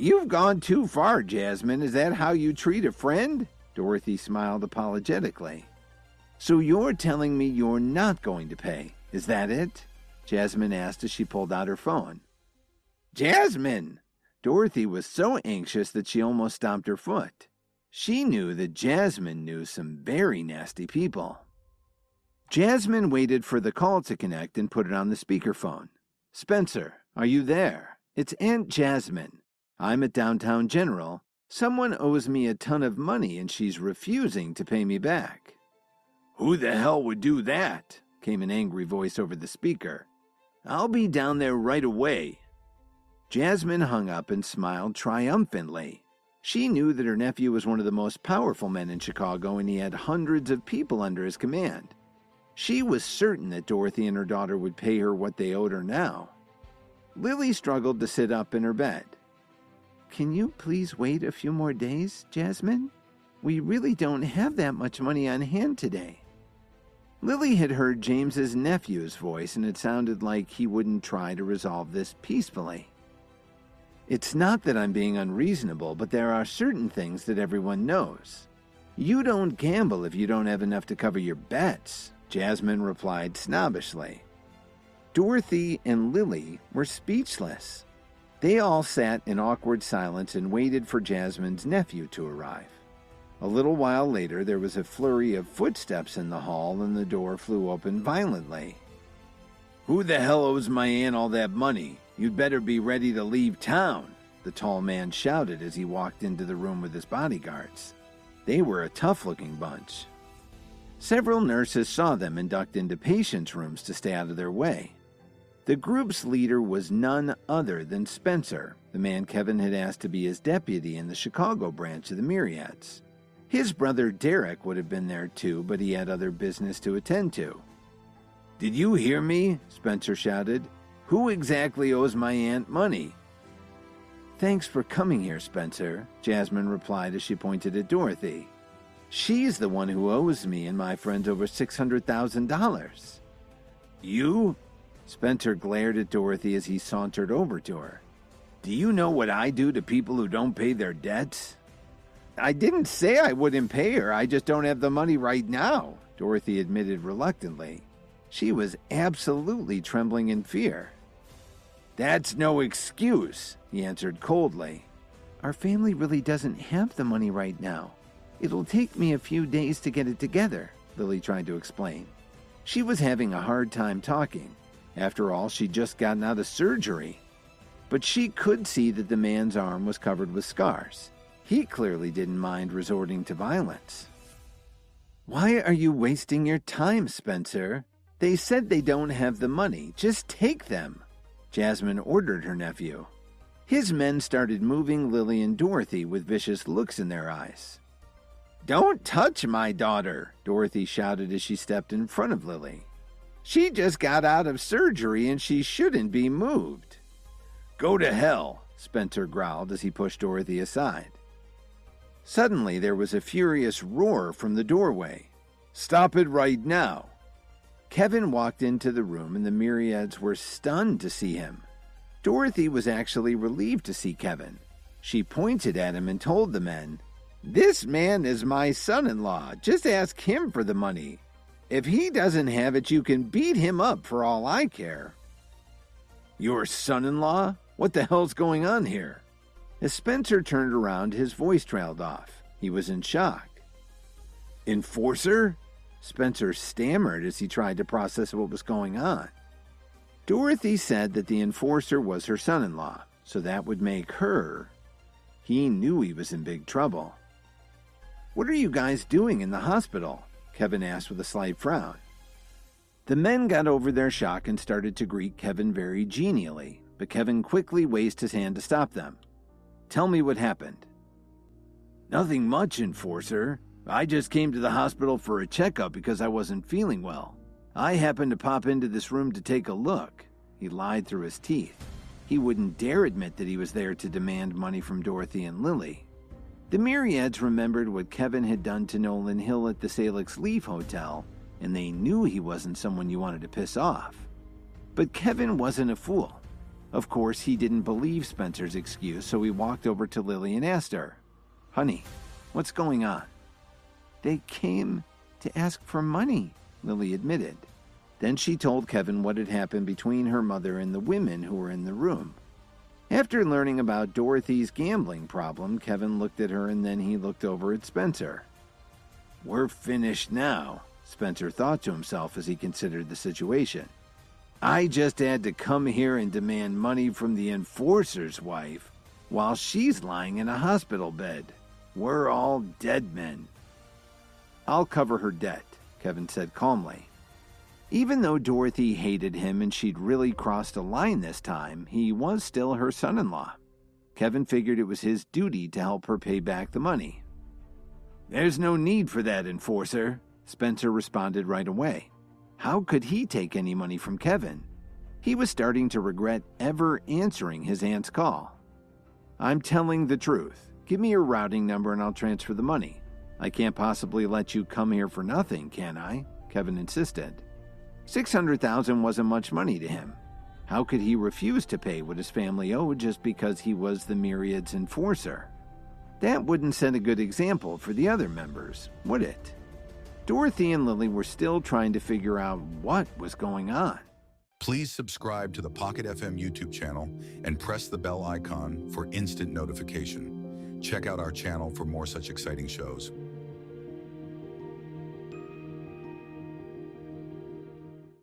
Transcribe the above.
You've gone too far, Jasmine. Is that how you treat a friend? Dorothy smiled apologetically. So you're telling me you're not going to pay, is that it? Jasmine asked as she pulled out her phone. Jasmine! Dorothy was so anxious that she almost stomped her foot. She knew that Jasmine knew some very nasty people. Jasmine waited for the call to connect and put it on the speakerphone. Spencer, are you there? It's Aunt Jasmine. I'm at Downtown General. Someone owes me a ton of money and she's refusing to pay me back. Who the hell would do that? Came an angry voice over the speaker. I'll be down there right away. Jasmine hung up and smiled triumphantly. She knew that her nephew was one of the most powerful men in Chicago and he had hundreds of people under his command. She was certain that Dorothy and her daughter would pay her what they owed her now. Lily struggled to sit up in her bed. Can you please wait a few more days, Jasmine? We really don't have that much money on hand today. Lily had heard James's nephew's voice and it sounded like he wouldn't try to resolve this peacefully. It's not that I'm being unreasonable, but there are certain things that everyone knows. You don't gamble if you don't have enough to cover your bets, Jasmine replied snobbishly. Dorothy and Lily were speechless. They all sat in awkward silence and waited for Jasmine's nephew to arrive. A little while later, there was a flurry of footsteps in the hall and the door flew open violently. Who the hell owes my aunt all that money? You'd better be ready to leave town, the tall man shouted as he walked into the room with his bodyguards. They were a tough-looking bunch. Several nurses saw them and ducked into patients' rooms to stay out of their way. The group's leader was none other than Spencer, the man Kevin had asked to be his deputy in the Chicago branch of the Myriads. His brother Derek would have been there too, but he had other business to attend to. Did you hear me? Spencer shouted. Who exactly owes my aunt money? Thanks for coming here, Spencer, Jasmine replied as she pointed at Dorothy. She's the one who owes me and my friends over $600,000. You? Spencer glared at Dorothy as he sauntered over to her. Do you know what I do to people who don't pay their debts? I didn't say I wouldn't pay her, I just don't have the money right now, Dorothy admitted reluctantly. She was absolutely trembling in fear. That's no excuse, he answered coldly. Our family really doesn't have the money right now. It'll take me a few days to get it together, Lily tried to explain. She was having a hard time talking. After all, she'd just gotten out of surgery. But she could see that the man's arm was covered with scars. He clearly didn't mind resorting to violence. Why are you wasting your time, Spencer? They said they don't have the money. Just take them, Jasmine ordered her nephew. His men started moving Lily and Dorothy with vicious looks in their eyes. Don't touch my daughter, Dorothy shouted as she stepped in front of Lily. She just got out of surgery and she shouldn't be moved. Go to hell, Spencer growled as he pushed Dorothy aside. Suddenly there was a furious roar from the doorway. Stop it right now. Kevin walked into the room and the Myriads were stunned to see him. Dorothy was actually relieved to see Kevin. She pointed at him and told the men, This man is my son-in-law. Just ask him for the money. If he doesn't have it, you can beat him up for all I care. Your son-in-law? What the hell's going on here? As Spencer turned around, his voice trailed off. He was in shock. Enforcer? Spencer stammered as he tried to process what was going on. Dorothy said that the enforcer was her son-in-law, so that would make her. He knew he was in big trouble. What are you guys doing in the hospital? Kevin asked with a slight frown. The men got over their shock and started to greet Kevin very genially, but Kevin quickly raised his hand to stop them. Tell me what happened. Nothing much, Enforcer. I just came to the hospital for a checkup because I wasn't feeling well. I happened to pop into this room to take a look. He lied through his teeth. He wouldn't dare admit that he was there to demand money from Dorothy and Lily. The Myriads remembered what Kevin had done to Nolan Hill at the Salix Leaf Hotel, and they knew he wasn't someone you wanted to piss off. But Kevin wasn't a fool. Of course, he didn't believe Spencer's excuse, so he walked over to Lily and asked her, "Honey, what's going on?" "They came to ask for money," Lily admitted. Then she told Kevin what had happened between her mother and the women who were in the room. After learning about Dorothy's gambling problem, Kevin looked at her and then he looked over at Spencer. "We're finished now," Spencer thought to himself as he considered the situation. "I just had to come here and demand money from the enforcer's wife while she's lying in a hospital bed. We're all dead men." "I'll cover her debt," Kevin said calmly. Even though Dorothy hated him and she'd really crossed a line this time, he was still her son-in-law. Kevin figured it was his duty to help her pay back the money. "There's no need for that, enforcer," Spencer responded right away. How could he take any money from Kevin? He was starting to regret ever answering his aunt's call. "I'm telling the truth. Give me your routing number and I'll transfer the money. I can't possibly let you come here for nothing, can I?" Kevin insisted. $600,000 wasn't much money to him. How could he refuse to pay what his family owed just because he was the Myriad's enforcer? That wouldn't set a good example for the other members, would it? Dorothy and Lily were still trying to figure out what was going on. Please subscribe to the Pocket FM YouTube channel and press the bell icon for instant notification. Check out our channel for more such exciting shows.